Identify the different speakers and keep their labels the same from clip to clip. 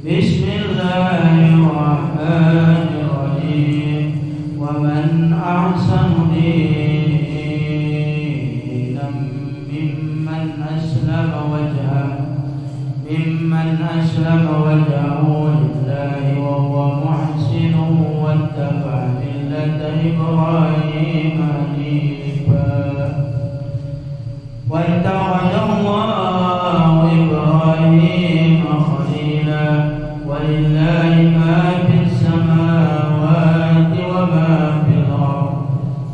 Speaker 1: Bismillahirrahmanirrahim. Wa man ahsanu dinan mimman aslama wajhahu lillahi wa huwa muhsinun wattaba'a millata Ibrahim hanifa. Wattakhadallahu Ibrahim khalila. Walillahi ma fis samawati wa ma fil ardh.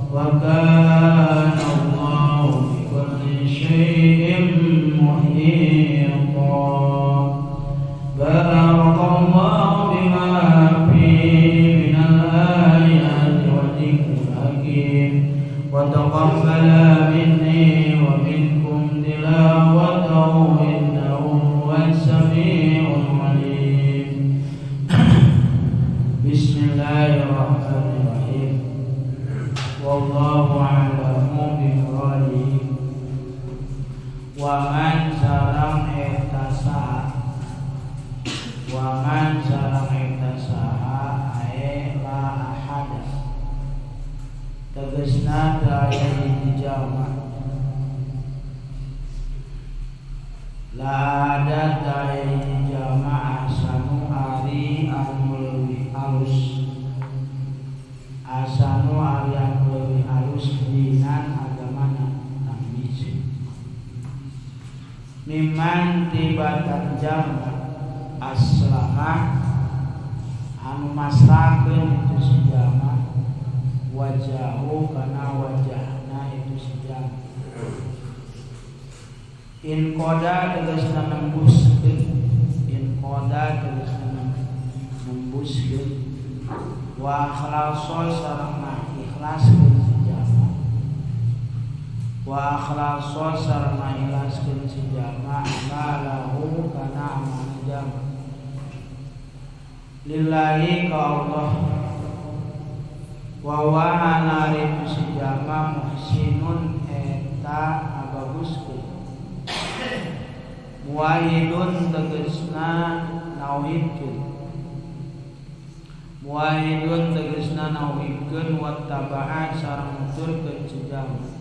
Speaker 1: Wa kana Allahu bi kulli shay'in muhita. Barakallahu bima fihi minal ayati wa dzikril hakim. Wa taqabbala minni wa minkum tilawatahu innahu huwas sami'ul alim. Bismillahirrahmanirrahim. Wallahu a'lamu bimuradihi. Wa man sareng eta saha ae la ahada tegasna daya dijama la ada daya dijama asanu ari anu leuwih alus dinan agamana nabiji miman tibatan jama aslama anu masrakeun itu si jama wajahu kana wajahna itu si jama in qada tegasna nembuskeun wa akhlaso sareng ikhlaskeun si jama amalahu kana amal jama lillahi ka Allah wa anaritu si jama muhsinun eta abaguskeun muwahidun tegasna nauhidkeun wattaba'an sareng nuturkeun si jama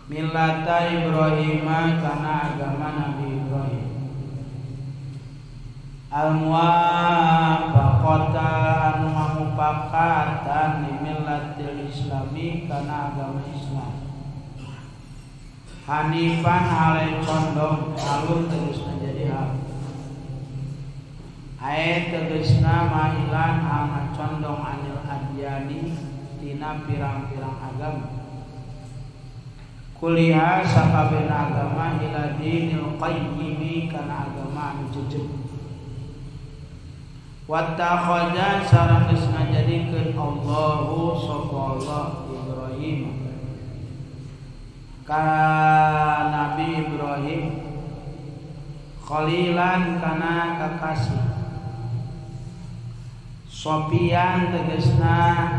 Speaker 1: millata Ibrahim kana agama Nabi Ibrahim al-muwafaqata anu mamupakatan li millatil islami kana agama Islam hanifan hale condong alun tegasna jadi hal ae tegasna mahilan anu condong anil adyani tina pirang-pirang agama kuliah sakabehna agama ila dinil qayyimi kana agama anu jujur wattakhadha sareng geus ngajadikeun Allahu sapa Ibrahim ka Nabi Ibrahim khalilan kana kakasih sopian tegasna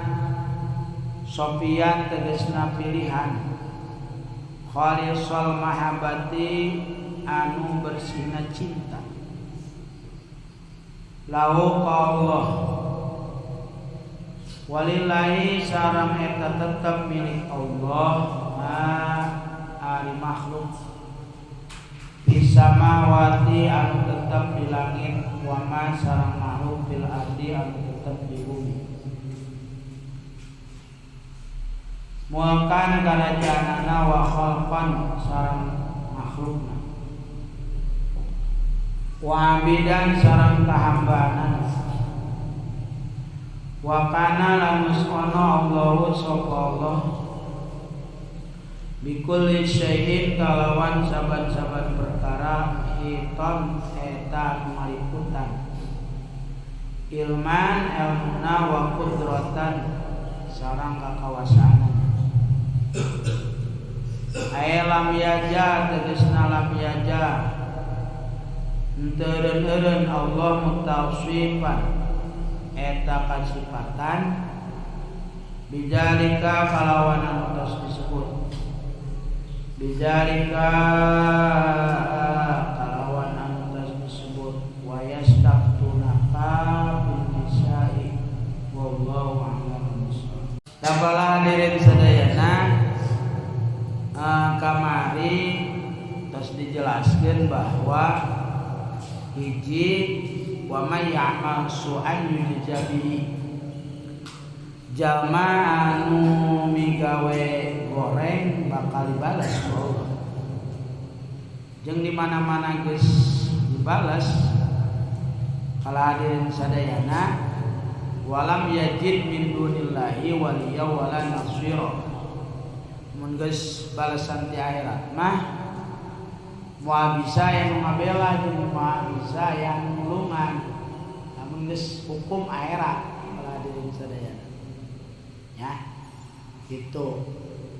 Speaker 1: pilihan khalisal mahabbati anu bersihna cinta lahu ka Allah walillahi sareng eta tetep milik Allah ari makhluk bisamawati anu tetep di langit wa ma sareng makhluk fil ardi anu tetep di bumi muakan karajanana wa khalqan sareng makhlukna wa abidan sareng kahambaanan wa kana lamus ana Allahu sapa Allah bikulli syai'in kalawan saban-saban perkara hitam eta maliputan ilman ilmuna wa qudratan sareng kakawasaan aya lam yaja tegasna lam yaja Nteureun Allah mutawsifan eta kasifatan bijalika kalawan anu tos disebut bijalika kalawan anu tos disebut wa yasta hiji wa may ya'mal su'an yujza bihi jalma anu migawe goreng bakal dibalas ku Allah. Jeung di mana-mana geus dibalas kala hadirin sadayana walam yajid min dunillahi waliya wala nasira. Mun geus balasan di akhirat mah moal bisa yang ngabela jeung moal bisa yang nulungan. Namun geus hukum akhirat kala hadirin sadayana. Ya. Gitu.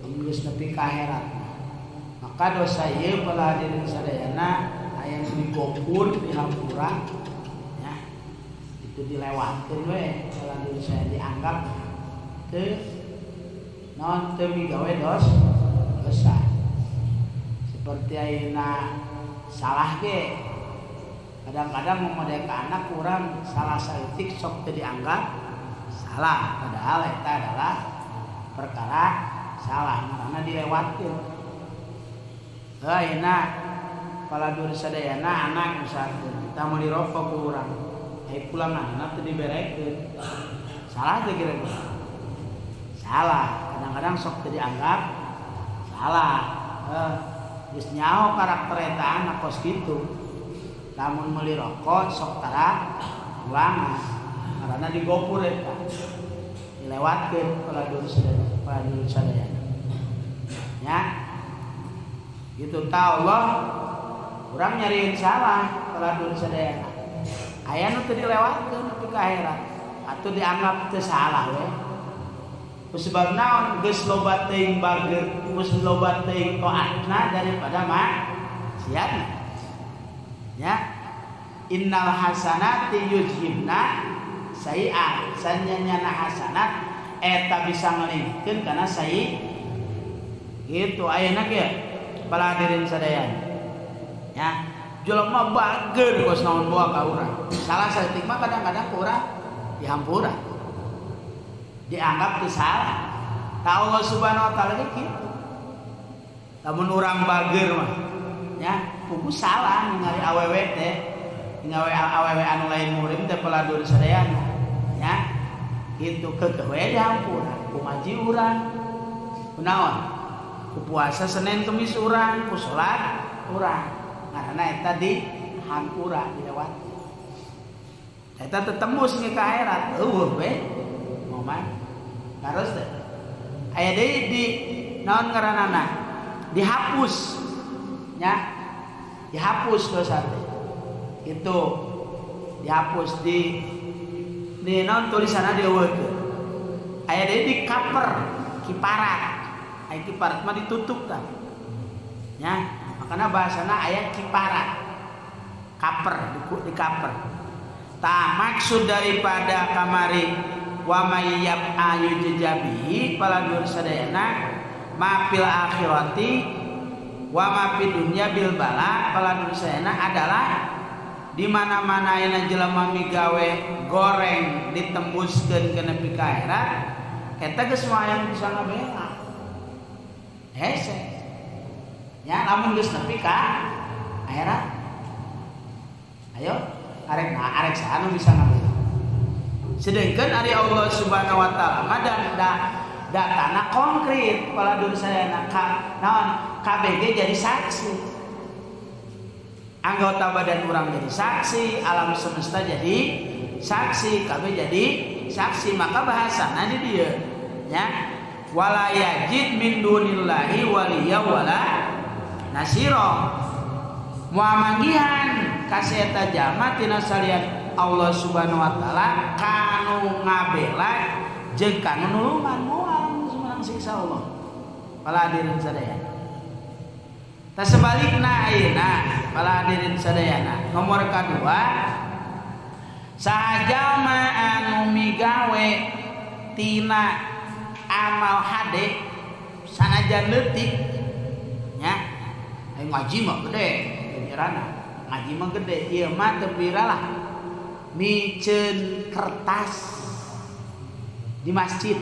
Speaker 1: Mun geus nepi ka akhirat. Maka dosa ieu kala hadirin sadayana aya nu digopur dihampura. Itu dilewatkeun we kalau diri saya dianggap teu non teu migawe dosa. Seperti ayeuna salah ge kadang-kadang memodek anak kurang salah saeutik sok teu dianggap salah padahal eta adalah perkara salah karena dilewatkeun. Ayeuna kala diri sadayana anak misalkan kita mau dirokok ku urang pulang anak tadi diberekeun. Salah teh kira-kira. Salah. Kadang-kadang sok teu dianggap salah. Geus nyaho karakter eta anak kos kitu. Lamun meuli rokok sok tara ulangan. Karena digopur eta. Dilewatkeun kala dulu sadaya. Ya. Gitu ta Allah urang nyariin salah kala dulu sadaya. Aya nu teu dilewatkeun nepi ka akhirat atuh dianggap teu salah we. Sebab naon geus loba teuing bager, geus loba teuing taatna daripada maksiatna. Ya. Innal hasanati yuzhibna sayi'at. Sanyana hasanat eta bisa ngalingkeun kana sayi. Gitu ayeuna ge para hadirin sadayana. Ya. Jelema bager kos naon bawa ka urang. Salah saeutik mah kadang-kadang urang dihampura. Dianggap teu salah. Ta Allah Subhanahu wa taala ge kitu. Lamun urang bager mah nya kudu salah ningali awewe teh, ningali awewe anu lain murim teh peladur sadayana. Ya. Kitu keukeuh we dihampura. Kumaji urang. Kunaon? Ku puasa Senin Kamis urang, ku salat urang. Karena eta di hampura dilewati. Eta teu tembus ke akhirat, eueuh we. Momen. Terus teh. Aya deui di naon ngaranana? Dihapus. Nya. Dihapus dosa teh. Itu dihapus di naon tulisanna dieuweukkeun. Aya deui di kaper, kiparat. Aya kiparat mah ditutup tah. Nya. Karena bahasana ayat kiparat kaper di kaper. Ta maksud daripada kamari wa may yab'a yujzabihi pala dur sadayana ma fil akhirati wa ma fid dunya bil bala pala dur sadayana adalah di mana-mana ayeuna jelema migawe goreng ditembuskeun ke nepi ka akhirat eta geus yang bisa ngabela. Hese ya lamun geus nepi ka akhirat ayo arek saha nu bisa ngabela. Sedengkeun ari Allah Subhanahu wa taala mah datana konkret kala dur sadayana naon KBG jadi saksi. Anggota badan urang jadi saksi, alam semesta jadi saksi, KB jadi saksi. Maka bahasana di dieu nya wala yajid min dunillahi waliya wala nasiro. Muamagihan kaseta jalma tina salian Allah Subhanahu wa taala kanu ngabela jeung kanu nulungan moal sumenang siksa Allah. Pala hadirin sadayana. Ta sebalikna ayeuna pala hadirin sadayana nomor kadua saha jalma anu migawe tina amal hade sanajan leutik nya ngaji mah gede pikiranna ngaji mah gede ieu mah teu piralah miceun kertas di masjid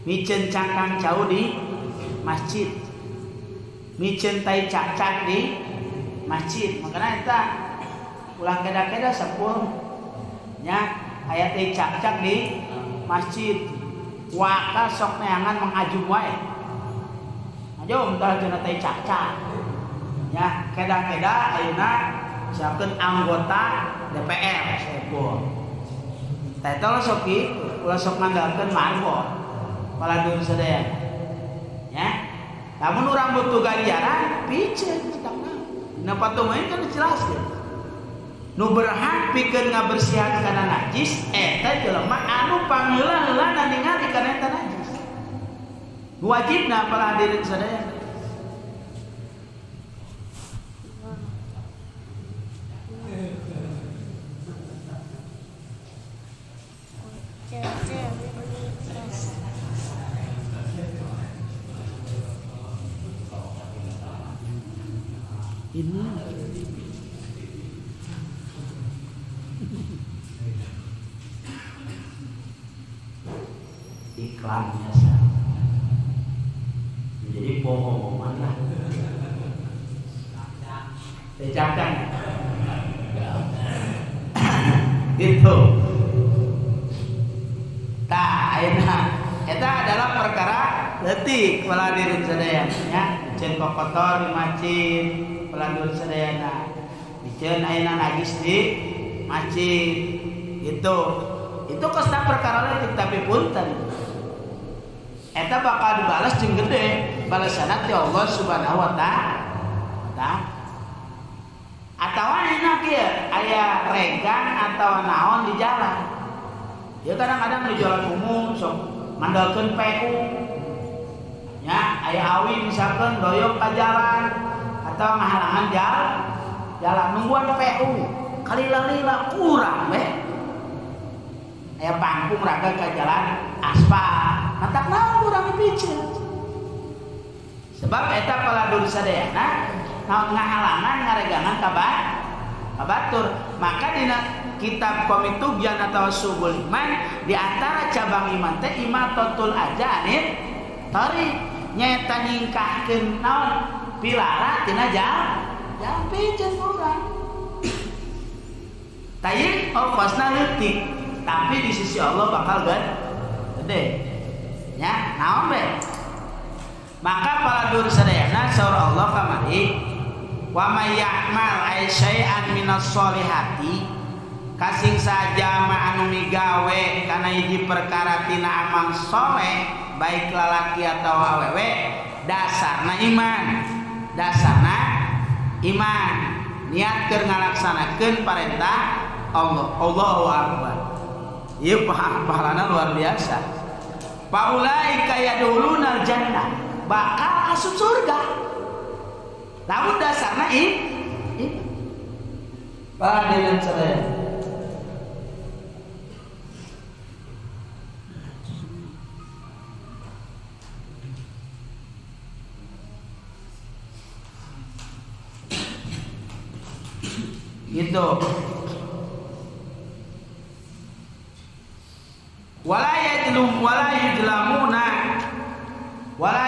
Speaker 1: miceun cangkang cau di masjid miceun tai cacak di masjid. Makanya eta ulah keda-keda sepul nya aya teh cak-cak di masjid. Waka sok neangan mengajum wae. Ajum tah cenah teh cak-cak. Ya, keda-keda ayeuna siapkeun anggota DPR sepul. Tah eta sok ulah sok nanggalkeun marbot. Paladur sadaya. Ya. Namun urang butuh ganjaran piceun cetakna. Dina patumain kan dijelaskeun. Nu berhak pikeun ngabersihan kana najis eta jelema anu pangeula-heulana ningali kana eta najis. Wajibna para hadirin sadaya. Ini iklan biasa menjadi bohong-bohongan lah tejakan itu tak ayeuna eta adalah perkara leutik kepala diri sadaya nya cen kokotor di masjid pelandur sadayana biceun ayeuna najis di masjid itu kosna perkara leutik tapi punten eta bakal dibalas jeung gede balasanna ti Allah Subhanahu wa taala. Atawa enak kieu aya regang atawa naon di jalan. Ya kadang-kadang di jalan umum sok mandalkeun PU. Ya, aya awi misalkan doyok ka jalan atau ngahalangan jalan nungguan PU. Kalila-lila kurang we. Aya panggung raga ka jalan aspal. Matak naon urang dipiceun. Sebab eta paladur sadayana naon ngahalangan ngaregangan ka batur. Maka dina kitab Qomitubyan atau Subul Iman di antara cabang iman teh imatatul ajanib tari nyaeta nyingkahkeun naon pilara tina jalan piceun urang. Tayeu ongkosna leutik tapi di sisi Allah bakal gede. Ya, naon we? Maka paladur sadayana saur Allah kamari wa may ya'mal ay syai'an minas sholihati kasing saja ma anu migawe kana hiji perkara tina amal soleh baik lalaki atau awewe dasarna iman niat keur ngalaksanakeun parentah Allah. Allahu akbar. Ieu pahalana luar biasa. Paulaika yadkhulunal jannah bakal asup surga. Lamun dasarna iman. Pahadirin sadaya. Gitu. Wala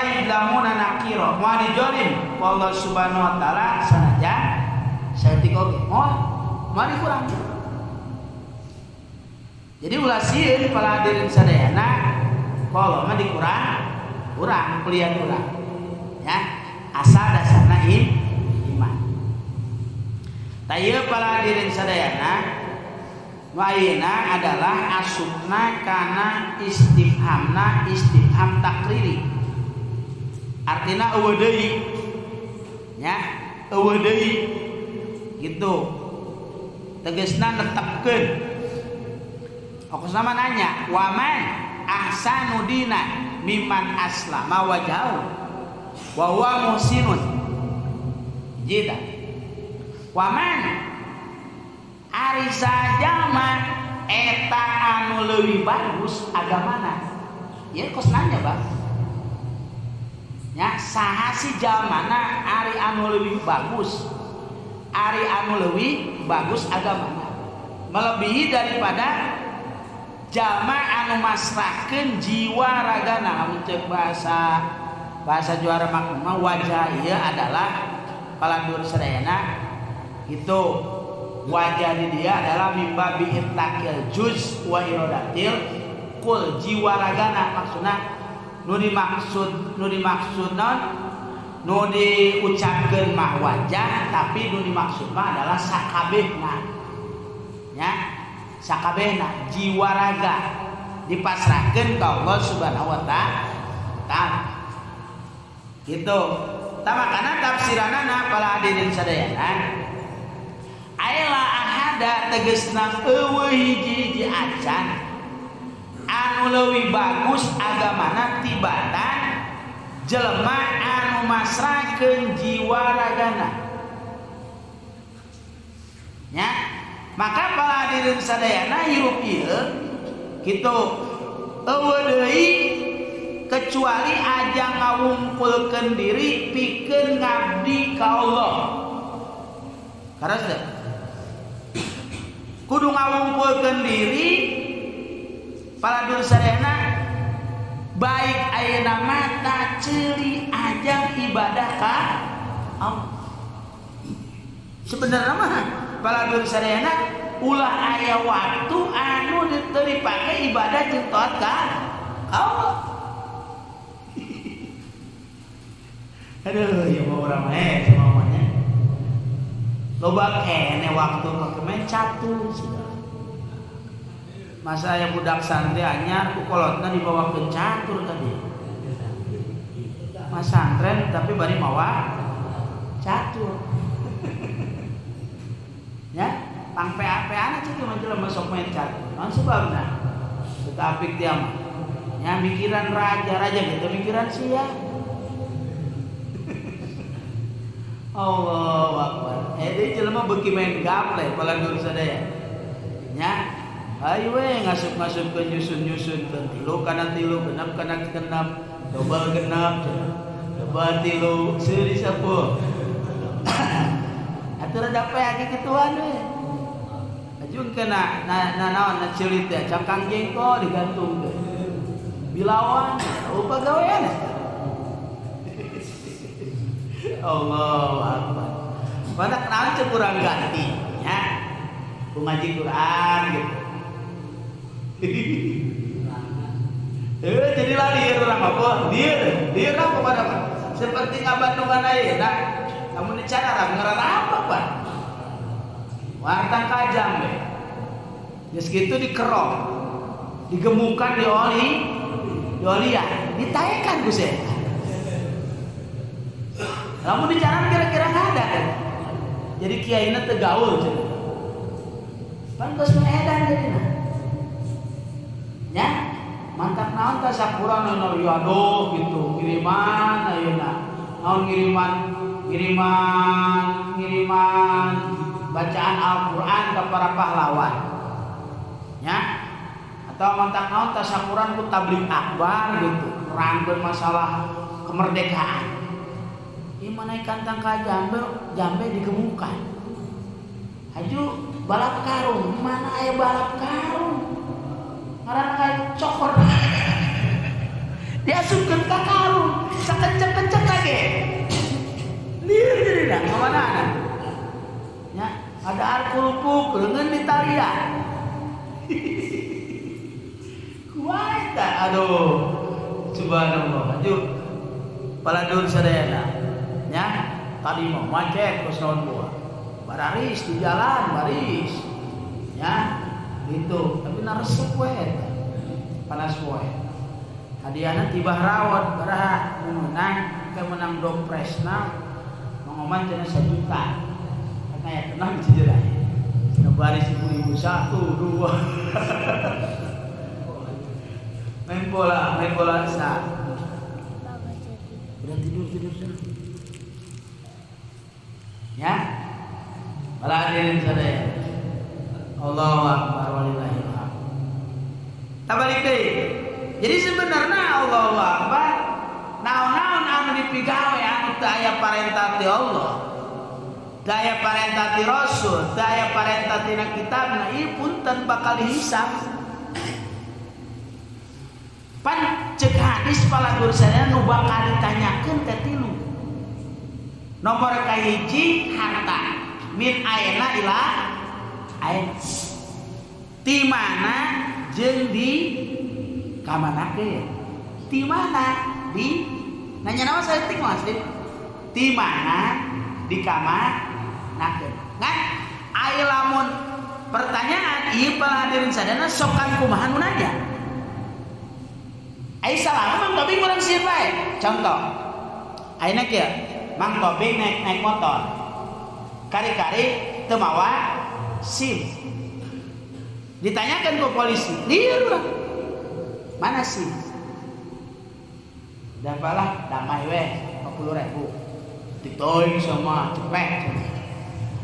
Speaker 1: yudlamuna nakira mau dijolim Allah Subhanahu wa taala sanajan saeutik oge mau dikurang. Jadi ulah sieun para hadirin sadayana kalau mah kurang kuliah kurang ya asal dasarna iman. Tayeu para hadirin sadayana waina adalah asupna kana istifham takriri. Artina eueuh deui nya eueuh deui gitu tegasna netepkeun. Okusna nanya waman ahsanu dinan mimman aslama wajhahu wa huwa muhsinun jida waman ari saja mah eta anu leuwih bagus agamana. Ieu kos nanya Bang ya saha si jalmana ari anu leuwih bagus agamana melebihi daripada jalma anu masrahkeun jiwa ragana. Lamun ceuk bahasa juara makna wajah ieu adalah palandur sadayana Itu wajah di dia adalah mimba bi irtakil juz wa iradatil kul jiwa ragana. Maksudnya nu dimaksud non nu diucapkeun mah wajah, tapi nu dimaksud mah adalah sakabehna. Ya, sakabehna jiwa raga dipasrahkeun ka Allah Subhanahu wa taala. Gitu. Tamakana tafsiranana para hadirin sadayana. Aila ahada tegesna eueuh hiji-hiji acan anu leuwih bagus agamana tibatan jelema anu masrahkeun jiwa ragana. Ya, maka para hadirin sadayana hirup ieu kitu eueuh deui kecuali aja ngawungkulkeun diri pikeun ngabdi ka Allah. Karas teh kudu ngawungkulkeun diri para dosadana baik ayeuna mata ceuli ajang ibadah ka Allah. Sebenarnya mah para dosadana ulah aya waktu anu teu dipake ibadah jeung taat ka Allah. Aduh, ya mau orang semuanya. Loba kene waktu kemen catur sudah. Masa aya budak santri anyar ku kolotna dibawa ke catur tadi. Mas santren tapi bari mawa catur. Ya, pang PA-PA cek mah jelema sok main catur. Naon sebabna? Teu apik dia mah. Ya mikiran raja gitu mikiran sia. Allahu Akbar. Jadi jelema beuki main gaple pala dur sadaya. Nya, ayo we ngasup-ngasupkeun nyusun-nyusunkeun tilu kana tilu, genep kana genep, double genep, double tilu, seuri sapul. Atuh rada aya kituan we. Ajung kana naon na ceulit teh cangkang jengkol digantungkeun. Bilawan, rupa gawean. Allahu Akbar. Pada kenal cek kurang ganti, ya. Ku ngaji Quran gitu. Jadi lari orang apa? Dia apa pada seperti ngabandungan ayeuna. Kamu dicara ngarana apa, Pak? Wartang kajang we. Geus kitu dikerok. Digemukan dioli ya, ditayekan ku saya. Lamun dicaran kira-kira ada kan. Jadi kiaina teu gaul cenah. Pan geus maedan jadina. Nya, mantap naon tah sakurang nu aduh gitu, kiriman ayeuna. Naon kiriman bacaan Al-Qur'an ka para pahlawan. Nya, atau mantap naon tah sakurang ku tabligh akbar gitu, nerangkeun masalah kemerdekaan. Dimana kantang ka jambe digemukan. Haju balap karung, di mana aya balap karung? Ngaranna kayak cokor. Diasupkeun ka karung, sakenceng-kenceng lagi. Lieur deuna ka manana? Ya, ada arkulupuk leungeun di talian. Kuaita aduh. Subhanallah. Haju paladur sadayana. Ya, tadi mau macet terus naon buah. Baris di jalan, baris. Ya, gitu. Tapi naresep we panas we. Hadiahna tibah rawat baraha menang dopresna mengoman cenah 1 juta. Karena ya tenang cijerai. Baris 1.000 1 2. Main bola sa. Udah tidur sana. Ya, para hadirin sadaya. Allahu Akbar walillahil hamd. Tabalik deui. Jadi sebenarnya Allahu Akbar naon-naon anu dipigawe anu teu aya parentah ti Allah, teu aya parentah ti Rasul, teu aya parentah tina kitabna, ieu punten bakal dihisab. Pan cek hadis paladur sadaya nu bakal ditanyakeun teh tilu. Nomor kahiji harta, min aina ila aina ti mana jeung di kamanakeun ti mana di nanya nama saya tik mas ti mana di kamanakeun ngan aya lamun pertanyaan ieu hadirin sadana sokan kumaha nu nanya ai salah Mang Tobing urang sieun bae contoh ayeuna kieu Mang Tobing naik motor kari-kari teu mawa SIM ditanyakan ke polisi lieur urang mana SIM dan palah damai we 50.000 ditoing sama cepet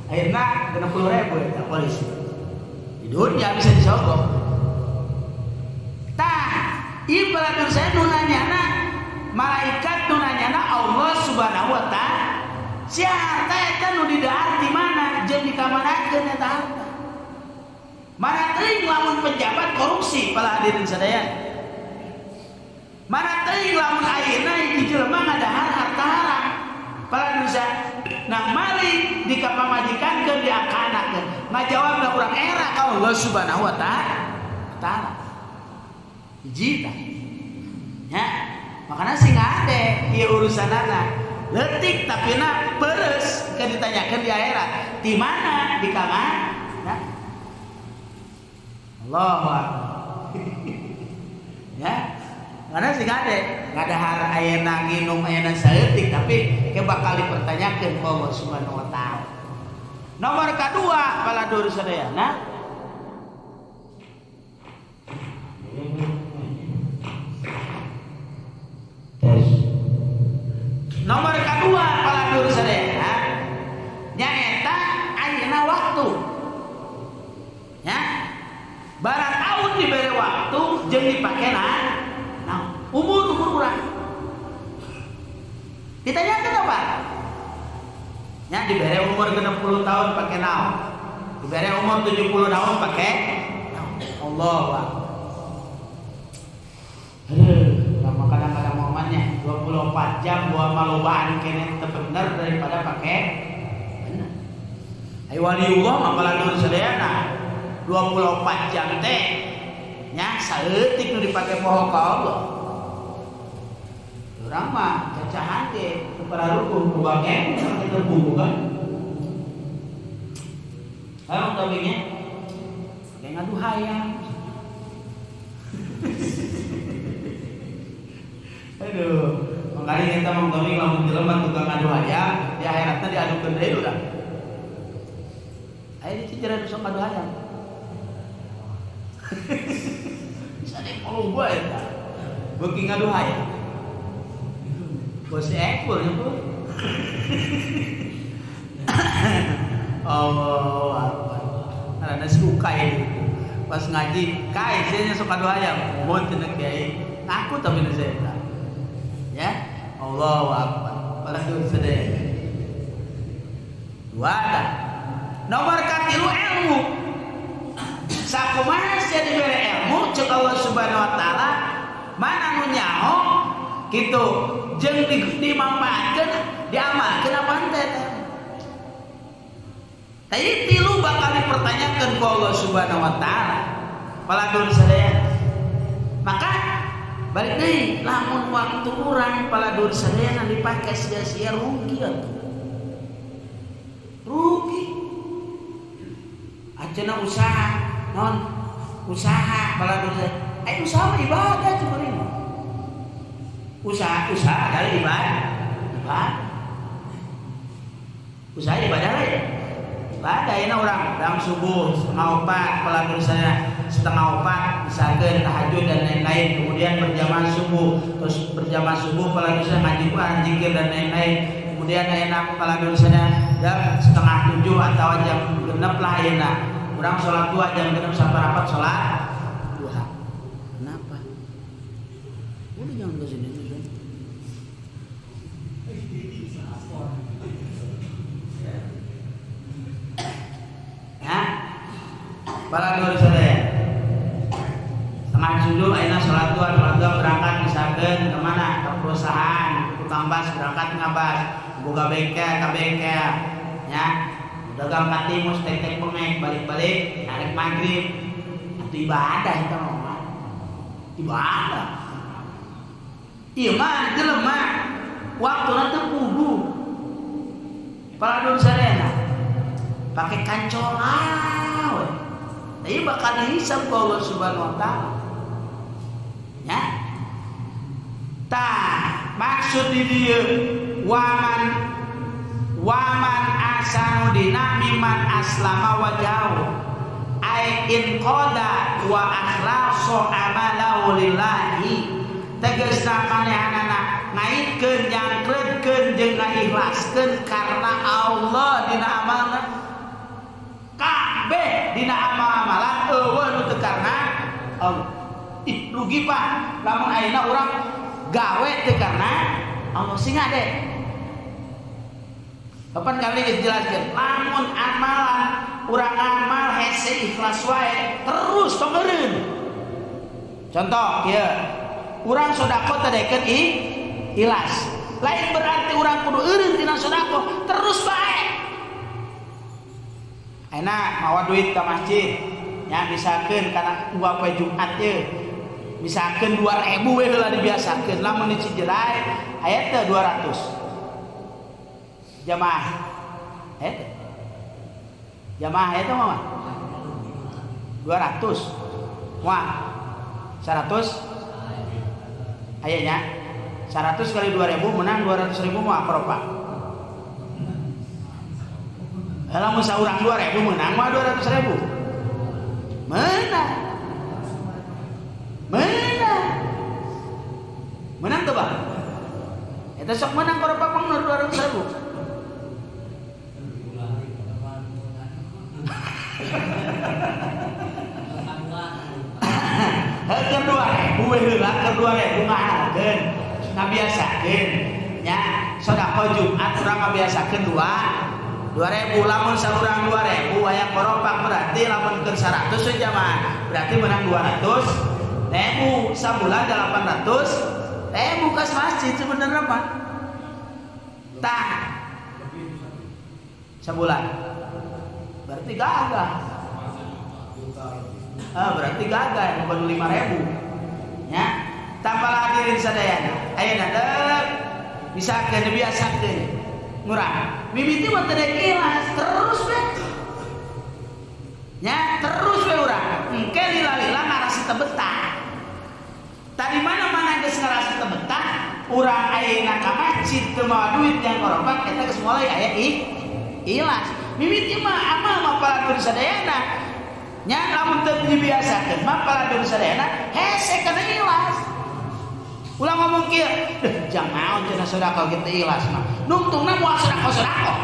Speaker 1: akhirnya 60.000 ya polisi hidup dia bisa disogok tah ieu peladur saya nu nanyana malaikat nu nanyana Allah subhanahu wa ta'ala si harta eta nu didahar di mana jeung dikamanakeun eta harta mana teuing lamun pejabat korupsi pala hadirin sadaya mana teuing lamun ayeuna hiji jelema ngadahar harta haram pala dosa nah mali dikapamajikankeun diakanakeun ngajawabna urang era ka Allah subhanahu wa ta'ala hiji tah ya makana sing ade ieu urusanana leutik tapi na peres ke ditanyakan di akhirat di mana di kamar nah. Allahu Akbar ya karena sih nggak ada hal ayeuna nginum ayeuna saeutik tapi ke bakal dipertanyakan ke Allah Subhanahu wa taala. Nomor kedua paladur sadayana nomor kedua paladur sadayana nyaeta ayeuna waktu ya barang tahun diberi waktu jeung dipake nah umur urang ditanyakan apa ya diberi umur 60 tahun pakai naon diberi umur 70 tahun pakai Allah lama kadang-kadang momennya 24 jam buat malobaan kene teu bener daripada pakai bener ai waliullah mah paladur sadayana 24 jam teh nya saeutik nu dipake poho ka Allah urang mah cacahan ge teu pararukuh ku bagen kita buku kan ayo tabingnya kayak ngadu hayang aduh makanya kita Mang Tobing lamun jelema tukang ngadu hayang di akhiratna diadukeun deui urang aya di cicerem sok ngadu hayang bisa deh kalau gue ya bagi ngadu hayang bos ekor ya bro Allah karena suka itu pas ngaji kai saya sok ngadu hayang mohon cenah kiai ngaku tapi nu saya ya Allahu akbar paladur sadaya dua nomor katilu ilmu sakumaha sia dibere ilmu ceuk Allah Subhanahu wa taala mana nu nyaho kitu jeung dimanfaatkeun diamalkeun apa henteu teh tilu bakal dipertanyakeun ku Allah Subhanahu wa taala paladur sadaya maka balik deui lamun waktu urang paladur sadaya dipake sia-sia rugi atuh rugi ajeuna usaha non usaha paladur sadaya usaha ibadah cukurin usaha dari ibadah usaha ibadah ya ibadah ini orang subuh setengah 4 paladur sadaya setengah 4 misalkan tahajud dan lain-lain kemudian berjamaah subuh terus berjamaah subuh paladur sadaya ngaji Quran zikir dan lain-lain kemudian ayeuna paladur sadaya jam setengah 7 atau jam 6 lah ayeuna urang salat duha jam 6 sampai rapat salat duha kenapa udah jangan ke sini ya paladur sadaya setengah 7 ayeuna salat duha berangkat misalkan kemana ke perusahaan tukang bas berangkat ngabas boga bengkel ka bengkel ya dagang katimus tek-tek pengek balik-balik narik maghrib itu ibadah itu mah ibadah iya mah jelema waktu nanti kudu paladun sarena pakai kancol awe tapi bakal dihisab ke Allah Subhanahu wa Ta'ala ya tah maksud di dia waman asanu dina miman aslama wajahu ai in qada wa akhlasu amalahu lillahi tegasna manehanana ngaitkeun jangkreutkeun jeung ngaikhlaskeun karena Allah dina amalna kabeh dina amal-amalan eueuh nu teu karna Allah ih rugi Pak lamun ayeuna urang gawe teu karna Allah sing ade kapan kali dijelaskeun lamun amalan urang amal hese ikhlas wae terus tongeureun contoh kieu urang sedekah teh deket ikhlas lain berarti urang kudu eureun tina sedekah terus bae enak mawa duit ka masjid nya misalkeun kana dua poe Jumat teh misalkeun 2000 we heula dibiasakeun lamun di Cijeray aya teh 200 jamaah jamaah itu mah 200 wah 100 ayahnya 100 kali 2000 menang 200.000 mah apa kalau saurang 2000 menang mah 200.000 menang tuh Bang itu sok menang berapa pang 200.000 kedua ngahalkeun ngabiasakeun nya sedekah Jumat urang ngabiasakeun 2.000 lamun saurang 2.000 aya koropang berarti lamun keur 100 we jamaah berarti menang 200.000 sabulan 800.000 kas masjid sebenarnya Pak tah sabulan berarti gagah berarti gagah bukan 5.000 ya tanpa hadirin sadayana ayeuna deuk bisakeun dibiasakeun ngurang mimiti mah teu ikhlas terus we nya terus we urang engke lila-lila ngarasa teu betah tadi mana-mana geus ngarasa teu betah urang ayeuna ka masjid teu mawa duit yang korobak eta geus mulai aya ikhlas mimiti mah amal mah palatur sadayana nya lamun teu dibiasakeun mah palatur sadayana hese kana ikhlas ulah ngomong kieu jang naon cenah sedekah kitu ikhlas mah nuntungna moal sedekah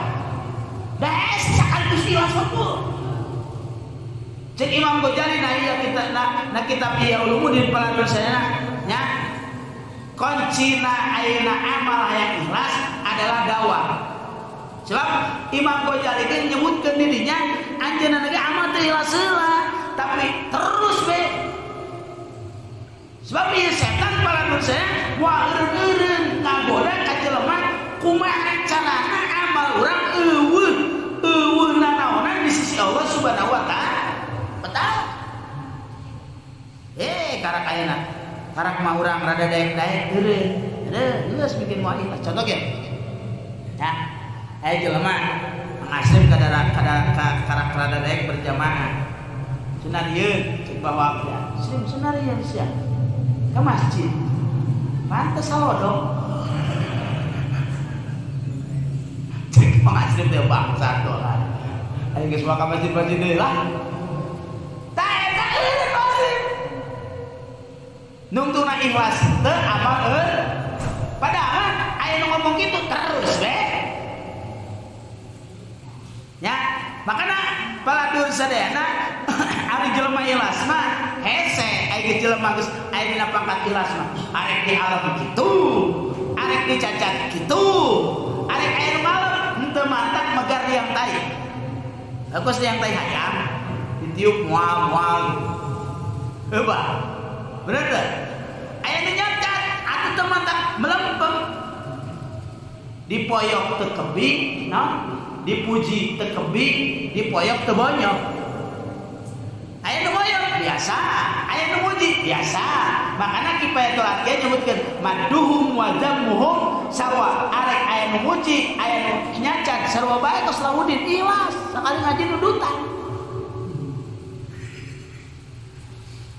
Speaker 1: da hese sakaligus ikhlas wae cek Imam Ghazali na ieu kitab Ihya Ulumuddin palatur sadayana nya kuncina ayeuna amal hayang ikhlas adalah dakwah sebab Imam Ghazali ge nyebutkeun dirinya anjeunna ge amal teh ikhlas heula tapi terus we sebab ieu setan palatur saya moal eureun ngagoda ka jelema kumaha carana amal urang eueuh nanaonan di sisi Allah Subhanahu wa Ta'ala karak ayeuna karak mah urang rada daek-daek eureun geus bikin moal ikhlas contoh ge ya ayo jelema mengaslim karak rada daek berjamaah sunarieun cek bawa ya muslim sunarieun sia ke masjid pantes salodong cek mengaslim teh bangsa dolan ayo geus ka masjid deui lah tah eta eureun muslim nungtuna ikhlas teu amal padahal aya nu ngomong kitu terus we ya makana palatur sadayana ari jelema ikhlas mah hese aya jelema geus aya dina pangkat ikhlas mah arek di alam kitu arek dicacat kitu arek aya nu ngalem henteu mantap megar liang tai geus liang tai hayam ditiup moal eueuh bener teh aya nu nyacat atuh teu mantap melempem dipoyok teu kebing naon dipuji teu kebi, dipoyok teu bonyok. Aya nu boyok biasa, aya nu muji biasa. Makana kifayatul atqiya nyebutkeun maduhum wa dzammuhum sawa. Arek aya nu muji, aya nu nyacan sarua bae tos Salahuddin ikhlas sakali ngaji nudutan.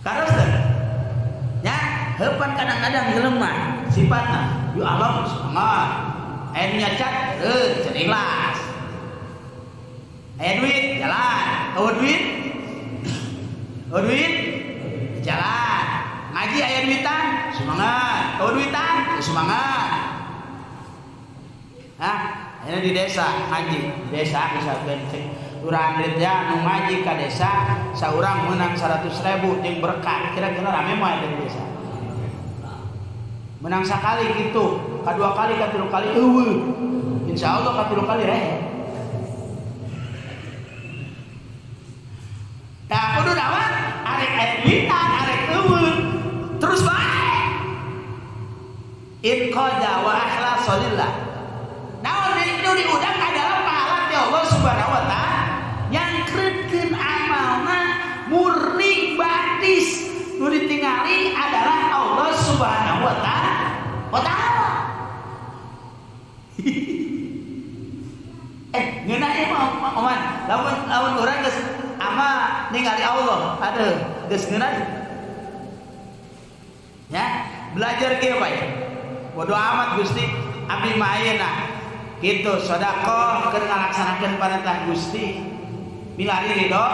Speaker 1: Karos teh. Ya, heupan kadang-kadang jelema sifatna yu alam semangat. Aya nu nyacan can ikhlas. Aya duit jalan, eueuh duit jalan. Ngaji aya duitan semangat, eueuh duitan semangat. Hah, aya di desa ngaji, di desa misalkan urang duitnya nu ngaji ka desa saurang menang 100.000 jeung berkat. Kira-kira rame moal di desa. Menang sakali gitu, kadua kali, katilu kali eueuh. Insyaallah katilu kali rehe. Nah, kudu naon? Arek aya duitan, arek eueuh. Terus bae. In qada wa akhlasa lillah. Naon itu diudang adalah pahala ti Allah Subhanahu wa taala. Nyangkreutkeun amalna murni batis. Nu ditingali adalah Allah Subhanahu wa taala. Ngeuna ieu mah oman, lamun urang geus ama ningali Allah, aduh geus ngeuna. Ya, belajar kieu bae. Bodo amat Gusti, abdi mah ayeuna kitu sedekah keur ngalaksanakeun perintah Gusti. Milari ridho,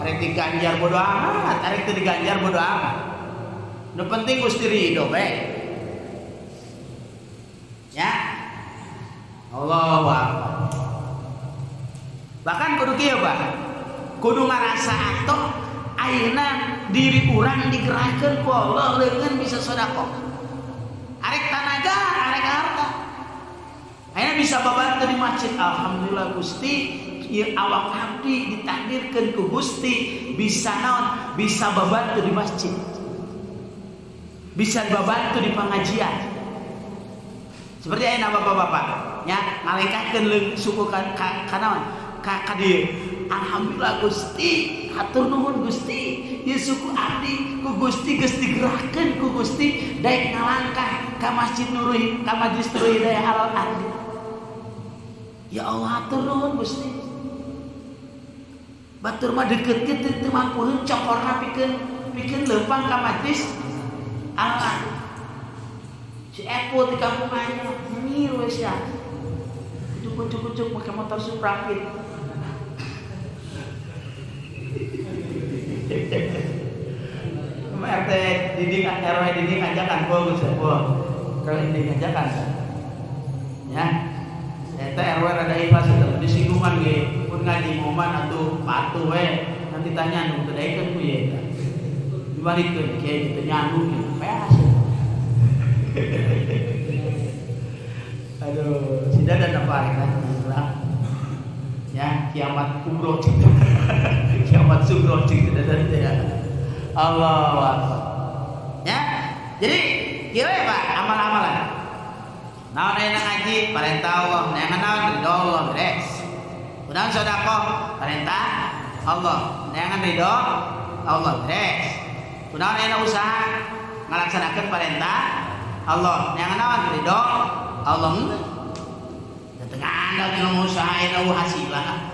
Speaker 1: arek diganjar bodo amat, arek teu diganjar bodo amat. Nu penting Gusti ridho bae. Ya. Allahu akbar. Bahkan kudu kieu Pak. Kudu ngarasa atoh ayeuna diri urang digerakkeun ku Allah leungeun bisa sedekah. Arek tanaga, arek harta. Ayeuna bisa babantu di masjid. Alhamdulillah Gusti, ieu awak abdi ditakdirkeun ku Gusti bisa naon? Bisa babantu di masjid. Bisa babantu di pengajian. Seperti ayeuna bapak-bapak nya ngalengkahkeun leung suku ka naon? Ka dieu. Alhamdulillah Gusti, hatur nuhun Gusti. Ieu suku abdi ku Gusti geus digerakkeun ku Gusti daek ngalangkah ka Masjid Nurul, ka Majlis Nurul Hidayah Halal Ardi. Ya Allah hatur nuhun Gusti. Batur mah deukeut teu mampuheun cokorna pikeun leumpang ka Majlis Allah. Si Epo di kampung aja nyir we sia. Kucuk-kucuk make motor Supra Fit. RT dinding RW dinding ajakan bagus ya, kalau dinding ajakan ya. Eta RW rada ikhlas itu disinggungan ge pun ngaji moman atuh patuh we nanti tanya nu teu daekeun ku ye. Dibalikeun kieu teu nyandung gitu. Peas. Aduh, sudah ada apa kan? Ya, kiamat kubro cita. Kiamat subro cita dan ya. Allahu Akbar. Ya. Jadi, kira Pak amal-amalan. Naon aya ngaji perintah Allah, naon ridho Allah beres. Kunaon sedekah perintah Allah, naon ridho Allah beres. Kunaon aya usaha ngalaksanakeun perintah Allah, naon ridho Allah. Tengah anda kena usaha aya hasilan.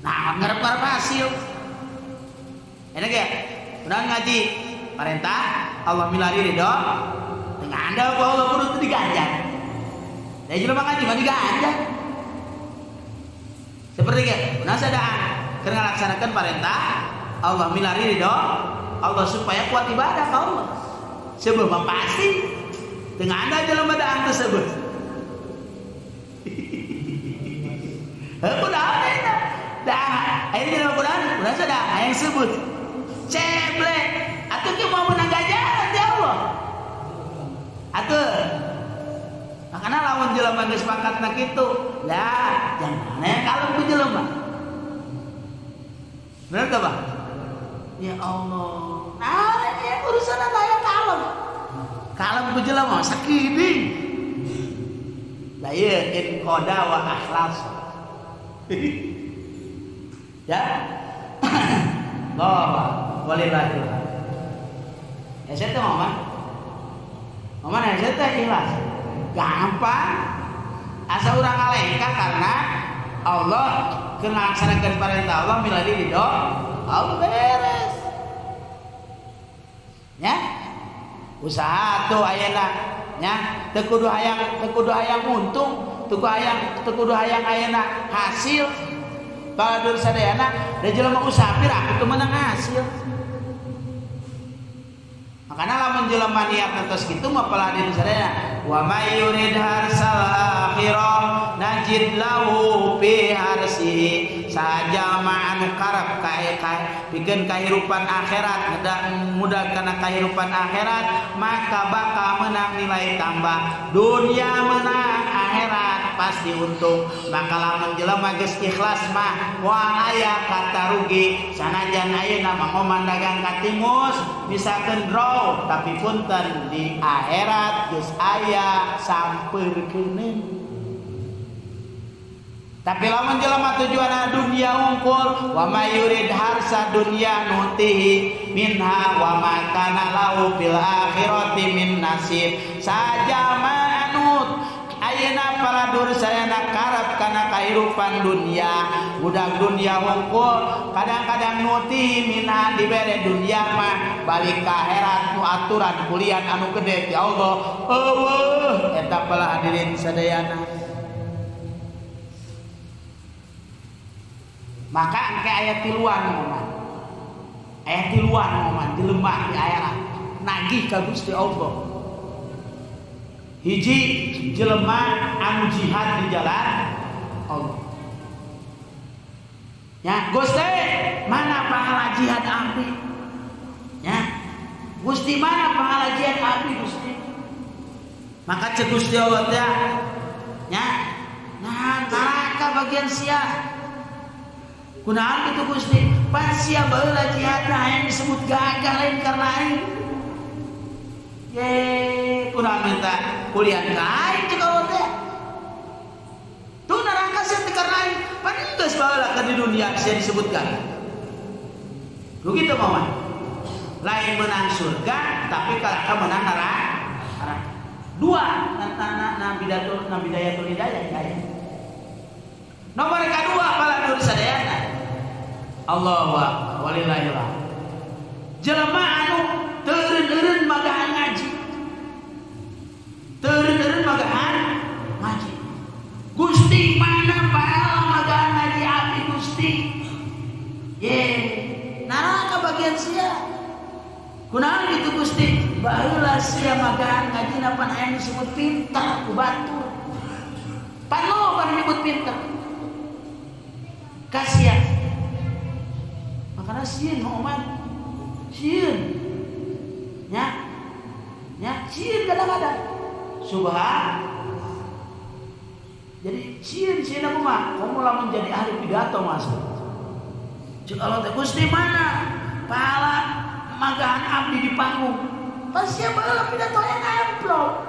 Speaker 1: Nah, ngarep-ngarep hasil. Enak ya? Kunaon ngaji perintah Allah milari ridho. Tengah anda Allah kudu diganjar. Da jelema ngaji mah diganjar. Seperti ge, kunaon sadaan keur ngalaksanakeun perintah Allah milari ridho Allah supaya kuat ibadah ka Allah. Sebab pasti tengah anda jelema da teu sebut. Kunaon eta? Dah, ayeuna jelema kunaon sadaan hayang sebut. Ceble, atuh ge mau menang ganjaran ti Allah. Atuh. Makana lamun jelema geus pangkatna kitu, lah jangan aya kalem ku jelema. Bener teh, Bang? Ya Allah. Nah, ya urusan aya kalem. Kalem ku jelema sakiding. Ieu in qada wa akhlas. Ya. Allah walillahil hamd. Ya saya teh momen ya saya teh ikhlas. Gampang. Asa urang ngalengka karena Allah keur ngalaksanakeun perintah Allah miladi ridho Allah beres. Ya. Usaha tuh ayeuna nya teu kudu hayang untung, teu kudu hayang ayeuna hasil. Baladur sadayana da jelema usaha pira teu meunang hasil. Makana lamun jelema niat ngantos kitu mah paladir sadayana wa may yurid harsal akhirah najid lahu fi harsihi saja ma anu karep pikeun kahirupan akhirat mudah kana kahirupan akhirat maka bakal menang nilai tambah dunia menang akhirat pasti untung. Maka lamun jelema geus ikhlas mah moal aya kata rugi sanajan ayeuna mah ngoman dagang ka timus misalkeun draw tapi punten di akhirat geus aya sampeurkeun. Tapi lamun jelema tujuanna dunia unggul wa may yurid harsa dunya nutihi minha wa ma kana lahu fil akhirati min nasib saja manut ayeuna paladur sayana karep kana kahirupan dunia budak dunia unggul kadang-kadang nutihi minha dibere dunia mah balik ka akhirat nu aturan kuliah anu gede ti Allah eueuh eta pala hadirin sadayana. Maka engke aya tiluan momen dilembah di akhirat nagih ka Gusti Allah. Hiji jelema anu jihad di jalan Allah. Ya Gusti mana pahala jihad abdi? Ya Gusti mana pahala jihad abdi Gusti? Maka cek Gusti Allah teh ya nah neraka bagian sia. Kunaon kitu Gusti? Pan sia baheula jihadna hayang disebut gagah lain karena aing. Ye, kunaon minta kuliah ka aing cek Allah teh. Tuh neraka sia teh karena aing. Pan geus baheula ka di dunia sia disebut gagah. Lu kitu mah. Lain menang surga tapi kalaka menang neraka. Dua Nabi Dayatul Hidayah ya. Nomor kedua paladur sadayana Allahu akbar walillahil hamd. Jelema anu teureun-eureun magahan ngaji. Teureun-eureun magahan ngaji. Gusti mana pahala magahan ngaji abdi Gusti? Ye, neraka bagian sia. Kunaon kitu Gusti? Baheula sia magahan ngajina pan hayang disebut pintar ku batur. Pan loba disebut pintar. Kasihan. Makanya sieun Muhammad. Sieun. Ya. Sieun kadang-kadang. Subhan. Jadi sieun apa mah? Kamu lamun jadi ahli pidato masuk. Cek Allah teh Gusti mana? Pahala magahan abdi di panggung. Pas sia baheula pidato yang amplop.